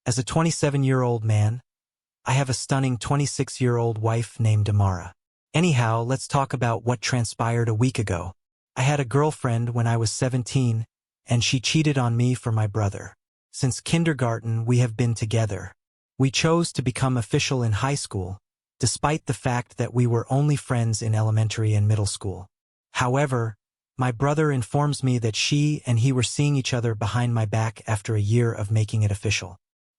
As a 27-year-old man, I have a stunning 26-year-old wife named Amara. Anyhow, let's talk about what transpired a week ago. I had a girlfriend when I was 17, and she cheated on me for my brother. Since kindergarten, we have been together. We chose to become official in high school, despite the fact that we were only friends in elementary and middle school. However, my brother informs me that she and he were seeing each other behind my back after a year of making it official.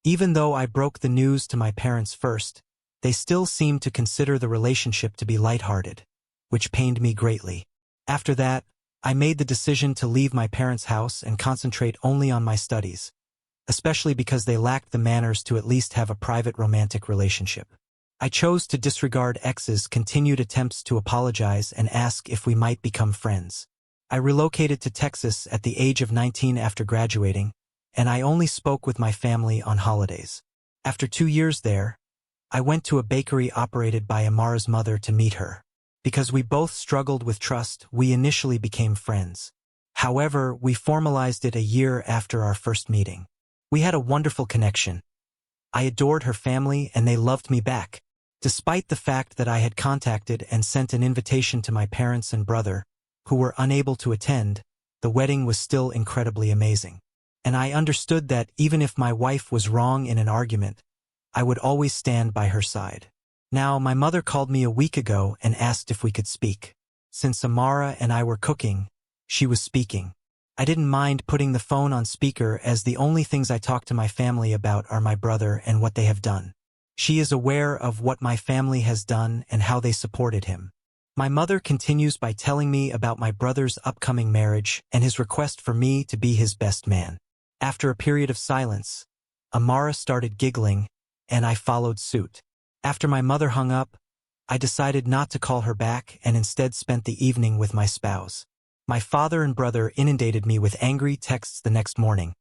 Even though I broke the news to my parents first, they still seemed to consider the relationship to be lighthearted, which pained me greatly. After that, I made the decision to leave my parents' house and concentrate only on my studies, especially because they lacked the manners to at least have a private romantic relationship. I chose to disregard ex's continued attempts to apologize and ask if we might become friends. I relocated to Texas at the age of 19 after graduating, and I only spoke with my family on holidays. After 2 years there, I went to a bakery operated by Amara's mother to meet her. Because we both struggled with trust, we initially became friends. However, we formalized it a year after our first meeting. We had a wonderful connection. I adored her family and they loved me back. Despite the fact that I had contacted and sent an invitation to my parents and brother, who were unable to attend, the wedding was still incredibly amazing. And I understood that even if my wife was wrong in an argument, I would always stand by her side. Now, my mother called me a week ago and asked if we could speak. Since Amara and I were cooking, she was speaking. I didn't mind putting the phone on speaker as the only things I talk to my family about are my brother and what they have done. She is aware of what my family has done and how they supported him. My mother continues by telling me about my brother's upcoming marriage and his request for me to be his best man. After a period of silence, Amara started giggling, and I followed suit. After my mother hung up, I decided not to call her back and instead spent the evening with my spouse. My father and brother inundated me with angry texts the next morning,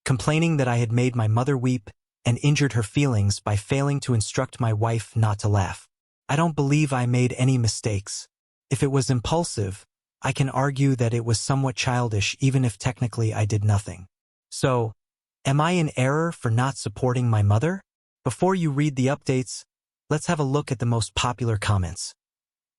complaining that I had made my mother weep and injured her feelings by failing to instruct my wife not to laugh. I don't believe I made any mistakes. If it was impulsive, I can argue that it was somewhat childish even if technically I did nothing. So, am I in error for not supporting my mother? Before you read the updates, let's have a look at the most popular comments.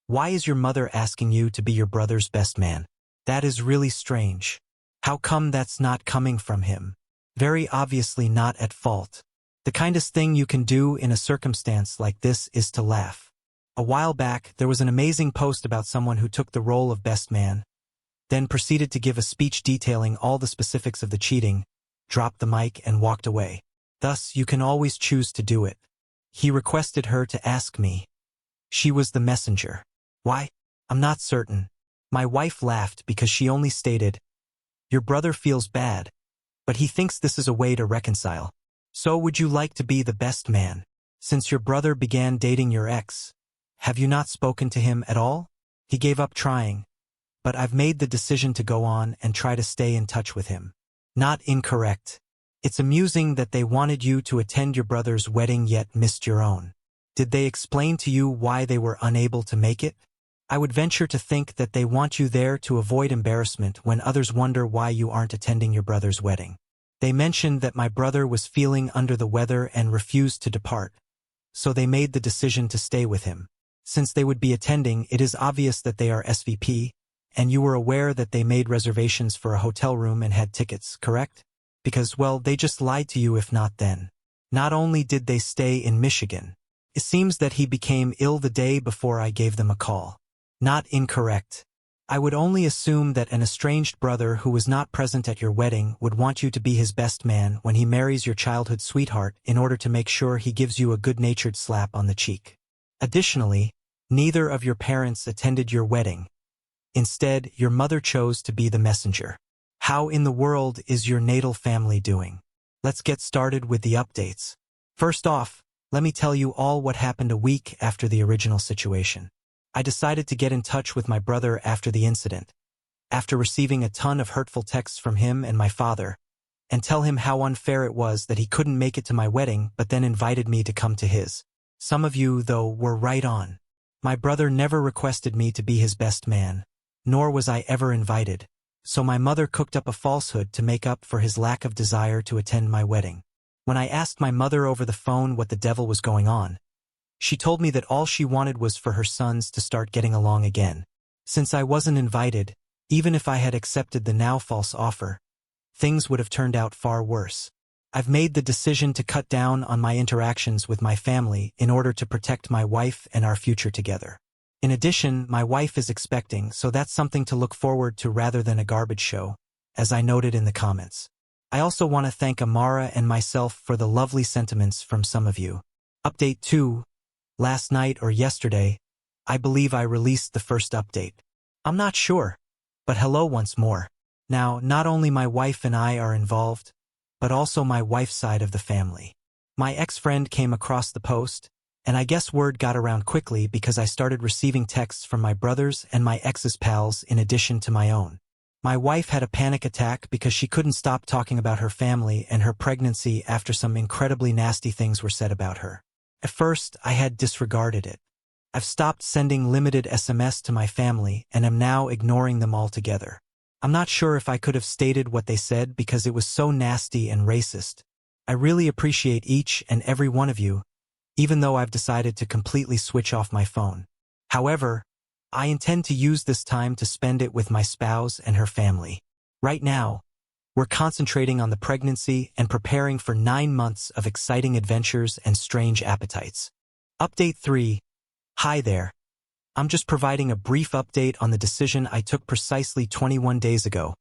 Why is your mother asking you to be your brother's best man? That is really strange. How come that's not coming from him? Very obviously not at fault. The kindest thing you can do in a circumstance like this is to laugh. A while back, there was an amazing post about someone who took the role of best man, then proceeded to give a speech detailing all the specifics of the cheating, dropped the mic and walked away. Thus, you can always choose to do it. He requested her to ask me. She was the messenger. Why? I'm not certain. My wife laughed because she only stated, "Your brother feels bad, but he thinks this is a way to reconcile. So would you like to be the best man? Since your brother began dating your ex, have you not spoken to him at all?" He gave up trying, but I've made the decision to go on and try to stay in touch with him. Not incorrect. It's amusing that they wanted you to attend your brother's wedding yet missed your own. Did they explain to you why they were unable to make it? I would venture to think that they want you there to avoid embarrassment when others wonder why you aren't attending your brother's wedding. They mentioned that my brother was feeling under the weather and refused to depart, so they made the decision to stay with him. Since they would be attending, it is obvious that they are SVP, and you were aware that they made reservations for a hotel room and had tickets, correct? Because, well, they just lied to you if not then. Not only did they stay in Michigan, it seems that he became ill the day before I gave them a call. Not incorrect. I would only assume that an estranged brother who was not present at your wedding would want you to be his best man when he marries your childhood sweetheart in order to make sure he gives you a good-natured slap on the cheek. Additionally, neither of your parents attended your wedding. Instead, your mother chose to be the messenger. How in the world is your natal family doing? Let's get started with the updates. First off, let me tell you all what happened a week after the original situation. I decided to get in touch with my brother after the incident, after receiving a ton of hurtful texts from him and my father, and tell him how unfair it was that he couldn't make it to my wedding but then invited me to come to his. Some of you, though, were right on. My brother never requested me to be his best man, nor was I ever invited, so my mother cooked up a falsehood to make up for his lack of desire to attend my wedding. When I asked my mother over the phone what the devil was going on, she told me that all she wanted was for her sons to start getting along again. Since I wasn't invited, even if I had accepted the now false offer, things would have turned out far worse. I've made the decision to cut down on my interactions with my family in order to protect my wife and our future together. In addition, my wife is expecting, so that's something to look forward to rather than a garbage show, as I noted in the comments. I also want to thank Amara and myself for the lovely sentiments from some of you. Update 2. Last night or yesterday, I believe I released the first update. I'm not sure, but hello once more. Now, not only my wife and I are involved, but also my wife's side of the family. My ex-friend came across the post, and I guess word got around quickly because I started receiving texts from my brothers and my ex's pals in addition to my own. My wife had a panic attack because she couldn't stop talking about her family and her pregnancy after some incredibly nasty things were said about her. At first, I had disregarded it. I've stopped sending limited SMS to my family and am now ignoring them altogether. I'm not sure if I could have stated what they said because it was so nasty and racist. I really appreciate each and every one of you, even though I've decided to completely switch off my phone. However, I intend to use this time to spend it with my spouse and her family. Right now, we're concentrating on the pregnancy and preparing for 9 months of exciting adventures and strange appetites. Update 3. Hi there. I'm just providing a brief update on the decision I took precisely 21 days ago,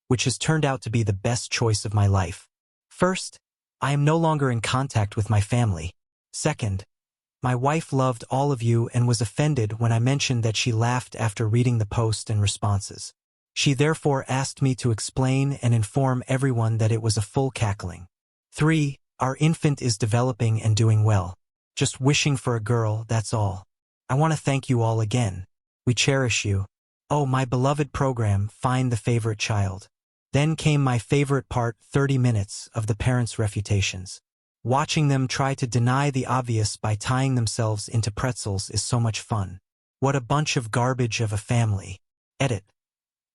which has turned out to be the best choice of my life. First, I am no longer in contact with my family. Second, my wife loved all of you and was offended when I mentioned that she laughed after reading the post and responses. She therefore asked me to explain and inform everyone that it was a full cackling. 3. Our infant is developing and doing well. Just wishing for a girl, that's all. I want to thank you all again. We cherish you. Oh, my beloved program, Find the Favorite Child. Then came my favorite part, 30 minutes of the parents' refutations. Watching them try to deny the obvious by tying themselves into pretzels is so much fun. What a bunch of garbage of a family. Edit.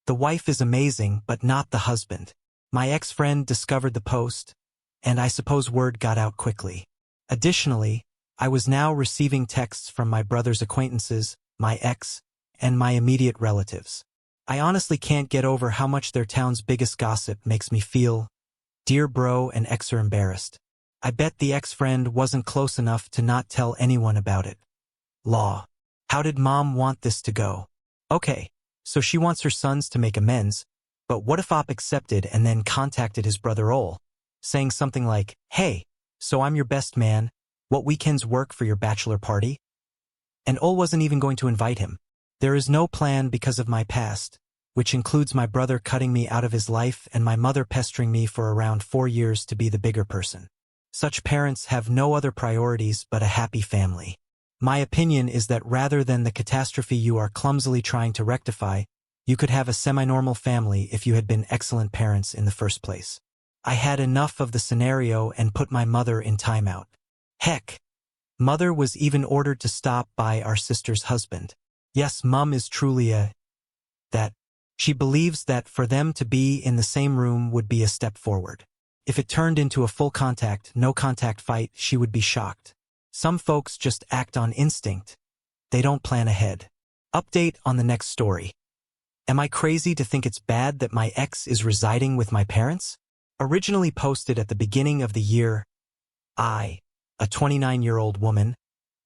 The wife is amazing, but not the husband. My ex-friend discovered the post, and I suppose word got out quickly. Additionally, I was now receiving texts from my brother's acquaintances, my ex, and my immediate relatives. I honestly can't get over how much their town's biggest gossip makes me feel. Dear bro and ex are embarrassed. I bet the ex-friend wasn't close enough to not tell anyone about it. Law. How did mom want this to go? Okay. So she wants her sons to make amends, but what if Op accepted and then contacted his brother Ol, saying something like, "Hey, so I'm your best man, what weekends work for your bachelor party?" And Ol wasn't even going to invite him. There is no plan because of my past, which includes my brother cutting me out of his life and my mother pestering me for around 4 years to be the bigger person. Such parents have no other priorities but a happy family. My opinion is that rather than the catastrophe you are clumsily trying to rectify, you could have a semi-normal family if you had been excellent parents in the first place. I had enough of the scenario and put my mother in timeout. Heck, mother was even ordered to stop by our sister's husband. Yes, mum is truly that. She believes that for them to be in the same room would be a step forward. If it turned into a full contact, no contact fight, she would be shocked. Some folks just act on instinct. They don't plan ahead. Update on the next story. Am I crazy to think it's bad that my ex is residing with my parents? Originally posted at the beginning of the year, I, a 29-year-old woman,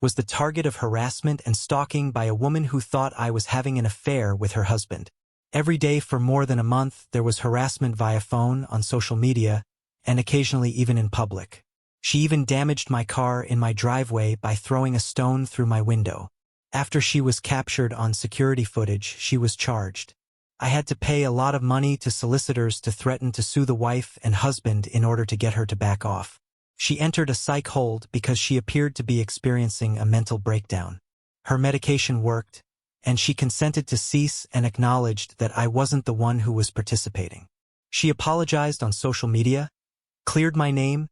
was the target of harassment and stalking by a woman who thought I was having an affair with her husband. Every day for more than a month, there was harassment via phone, on social media, and occasionally even in public. She even damaged my car in my driveway by throwing a stone through my window. After she was captured on security footage, she was charged. I had to pay a lot of money to solicitors to threaten to sue the wife and husband in order to get her to back off. She entered a psych hold because she appeared to be experiencing a mental breakdown. Her medication worked, and she consented to cease and acknowledged that I wasn't the one who was participating. She apologized on social media, cleared my name,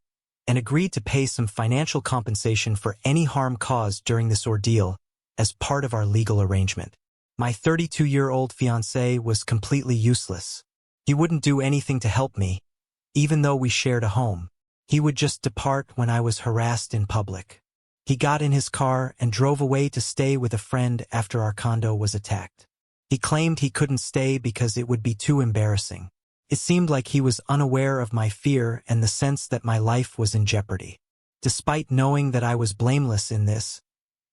and agreed to pay some financial compensation for any harm caused during this ordeal as part of our legal arrangement. My 32-year-old fiancé was completely useless. He wouldn't do anything to help me, even though we shared a home. He would just depart when I was harassed in public. He got in his car and drove away to stay with a friend after our condo was attacked. He claimed he couldn't stay because it would be too embarrassing. It seemed like he was unaware of my fear and the sense that my life was in jeopardy. Despite knowing that I was blameless in this,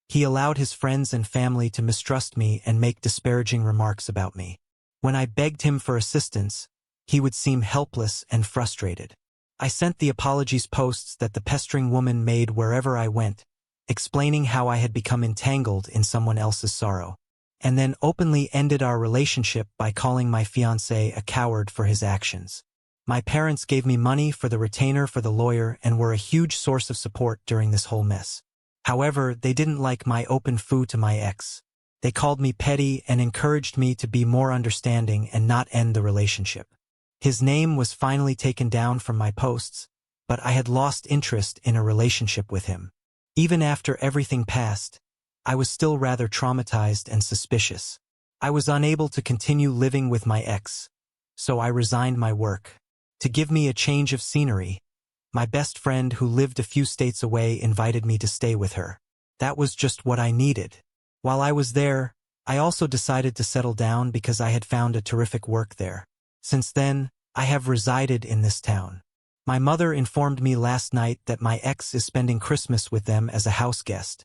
he allowed his friends and family to mistrust me and make disparaging remarks about me. When I begged him for assistance, he would seem helpless and frustrated. I sent the apologies posts that the pestering woman made wherever I went, explaining how I had become entangled in someone else's sorrow, and then openly ended our relationship by calling my fiancé a coward for his actions. My parents gave me money for the retainer for the lawyer and were a huge source of support during this whole mess. However, they didn't like my open foo to my ex. They called me petty and encouraged me to be more understanding and not end the relationship. His name was finally taken down from my posts, but I had lost interest in a relationship with him. Even after everything passed, I was still rather traumatized and suspicious. I was unable to continue living with my ex, so I resigned my work. To give me a change of scenery, my best friend who lived a few states away invited me to stay with her. That was just what I needed. While I was there, I also decided to settle down because I had found a terrific work there. Since then, I have resided in this town. My mother informed me last night that my ex is spending Christmas with them as a house guest,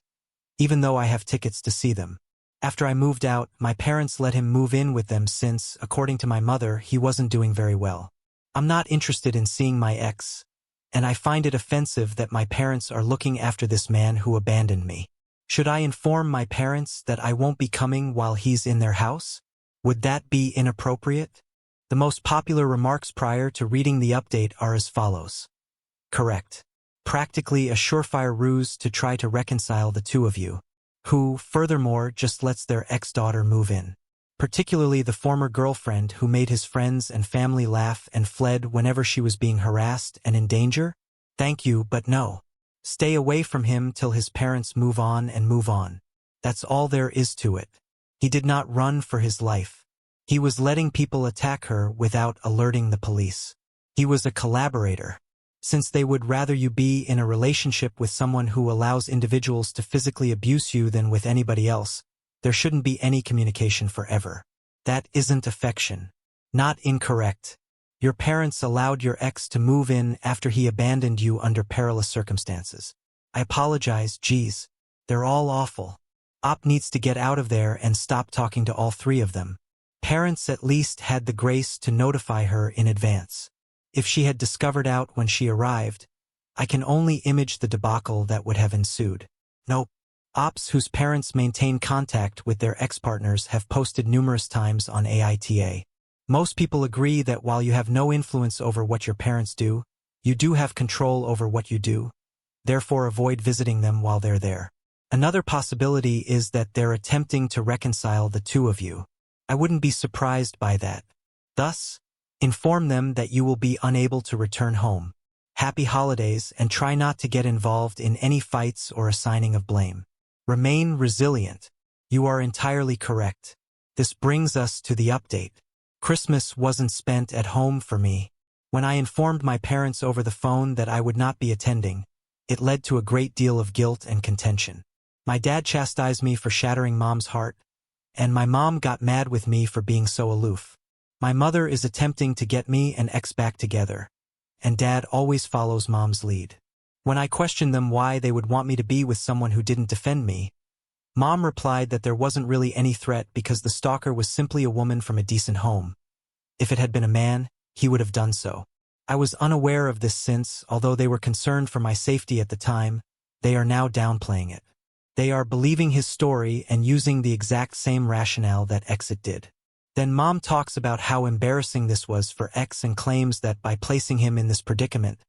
even though I have tickets to see them. After I moved out, my parents let him move in with them since, according to my mother, he wasn't doing very well. I'm not interested in seeing my ex, and I find it offensive that my parents are looking after this man who abandoned me. Should I inform my parents that I won't be coming while he's in their house? Would that be inappropriate? The most popular remarks prior to reading the update are as follows. Correct. Practically a surefire ruse to try to reconcile the two of you, who, furthermore, just lets their ex-daughter move in. Particularly the former girlfriend who made his friends and family laugh and fled whenever she was being harassed and in danger? Thank you, but no. Stay away from him till his parents move on and move on. That's all there is to it. He did not run for his life. He was letting people attack her without alerting the police. He was a collaborator. Since they would rather you be in a relationship with someone who allows individuals to physically abuse you than with anybody else, there shouldn't be any communication forever. That isn't affection. Not incorrect. Your parents allowed your ex to move in after he abandoned you under perilous circumstances. I apologize, geez. They're all awful. Op needs to get out of there and stop talking to all three of them. Parents at least had the grace to notify her in advance. If she had discovered out when she arrived, I can only image the debacle that would have ensued. Nope. Ops whose parents maintain contact with their ex-partners have posted numerous times on AITA. Most people agree that while you have no influence over what your parents do, you do have control over what you do. Therefore, avoid visiting them while they're there. Another possibility is that they're attempting to reconcile the two of you. I wouldn't be surprised by that. Thus, inform them that you will be unable to return home. Happy holidays, and try not to get involved in any fights or assigning of blame. Remain resilient. You are entirely correct. This brings us to the update. Christmas wasn't spent at home for me. When I informed my parents over the phone that I would not be attending, it led to a great deal of guilt and contention. My dad chastised me for shattering Mom's heart, and my mom got mad with me for being so aloof. My mother is attempting to get me and ex back together, and Dad always follows Mom's lead. When I questioned them why they would want me to be with someone who didn't defend me, Mom replied that there wasn't really any threat because the stalker was simply a woman from a decent home. If it had been a man, he would have done so. I was unaware of this since, although they were concerned for my safety at the time, they are now downplaying it. They are believing his story and using the exact same rationale that Exit did. Then Mom talks about how embarrassing this was for X and claims that by placing him in this predicament,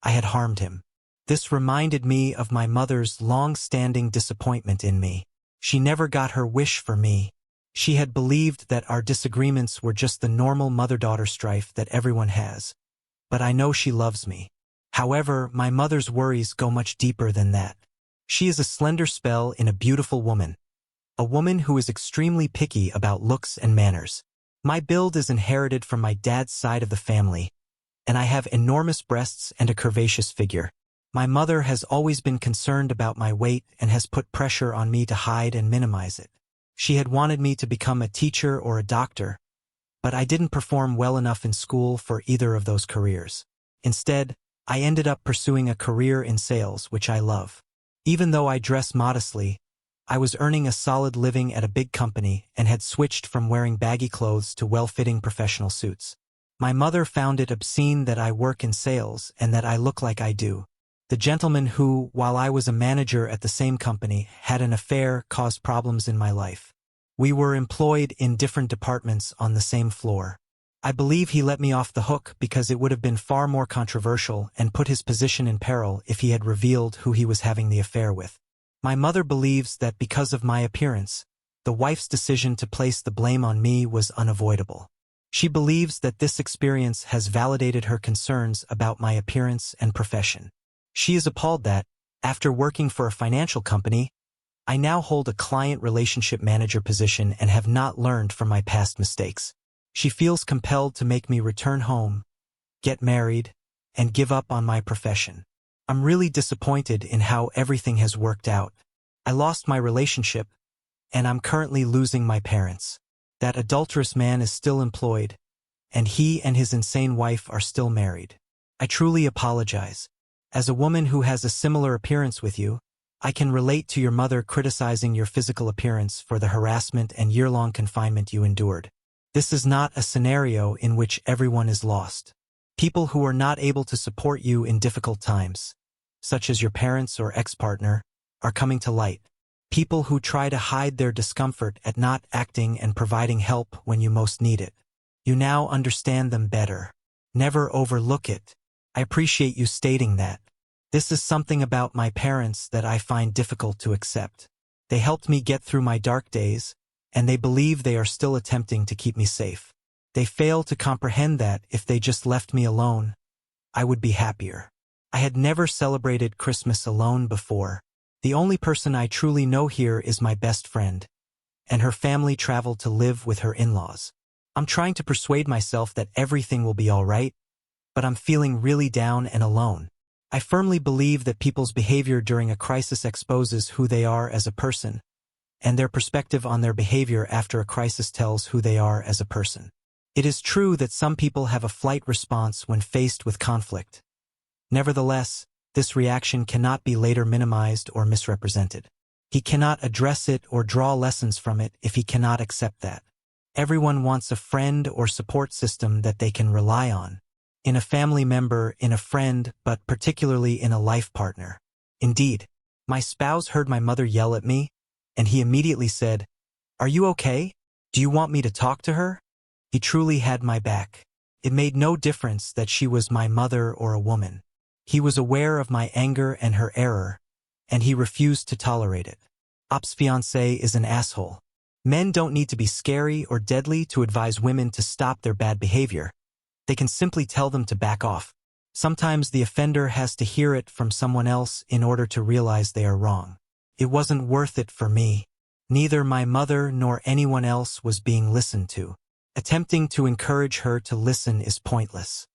I had harmed him. This reminded me of my mother's long-standing disappointment in me. She never got her wish for me. She had believed that our disagreements were just the normal mother-daughter strife that everyone has. But I know she loves me. However, my mother's worries go much deeper than that. She is a slender spell in a beautiful woman. A woman who is extremely picky about looks and manners. My build is inherited from my dad's side of the family, and I have enormous breasts and a curvaceous figure. My mother has always been concerned about my weight and has put pressure on me to hide and minimize it. She had wanted me to become a teacher or a doctor, but I didn't perform well enough in school for either of those careers. Instead, I ended up pursuing a career in sales, which I love. Even though I dress modestly, I was earning a solid living at a big company and had switched from wearing baggy clothes to well-fitting professional suits. My mother found it obscene that I work in sales and that I look like I do. The gentleman who, while I was a manager at the same company, had an affair caused problems in my life. We were employed in different departments on the same floor. I believe he let me off the hook because it would have been far more controversial and put his position in peril if he had revealed who he was having the affair with. My mother believes that because of my appearance, the wife's decision to place the blame on me was unavoidable. She believes that this experience has validated her concerns about my appearance and profession. She is appalled that, after working for a financial company, I now hold a client relationship manager position and have not learned from my past mistakes. She feels compelled to make me return home, get married, and give up on my profession. I'm really disappointed in how everything has worked out. I lost my relationship, and I'm currently losing my parents. That adulterous man is still employed, and he and his insane wife are still married. I truly apologize. As a woman who has a similar appearance with you, I can relate to your mother criticizing your physical appearance for the harassment and year-long confinement you endured. This is not a scenario in which everyone is lost. People who are not able to support you in difficult times, such as your parents or ex-partner, are coming to light. People who try to hide their discomfort at not acting and providing help when you most need it. You now understand them better. Never overlook it. I appreciate you stating that. This is something about my parents that I find difficult to accept. They helped me get through my dark days, and they believe they are still attempting to keep me safe. They fail to comprehend that if they just left me alone, I would be happier. I had never celebrated Christmas alone before. The only person I truly know here is my best friend, and her family traveled to live with her in-laws. I'm trying to persuade myself that everything will be all right, but I'm feeling really down and alone. I firmly believe that people's behavior during a crisis exposes who they are as a person, and their perspective on their behavior after a crisis tells who they are as a person. It is true that some people have a flight response when faced with conflict. Nevertheless, this reaction cannot be later minimized or misrepresented. He cannot address it or draw lessons from it if he cannot accept that. Everyone wants a friend or support system that they can rely on. In a family member, in a friend, but particularly in a life partner. Indeed, my spouse heard my mother yell at me, and he immediately said, "Are you okay? Do you want me to talk to her?" He truly had my back. It made no difference that she was my mother or a woman. He was aware of my anger and her error, and he refused to tolerate it. Op's fiancé is an asshole. Men don't need to be scary or deadly to advise women to stop their bad behavior. They can simply tell them to back off. Sometimes the offender has to hear it from someone else in order to realize they are wrong. It wasn't worth it for me. Neither my mother nor anyone else was being listened to. Attempting to encourage her to listen is pointless.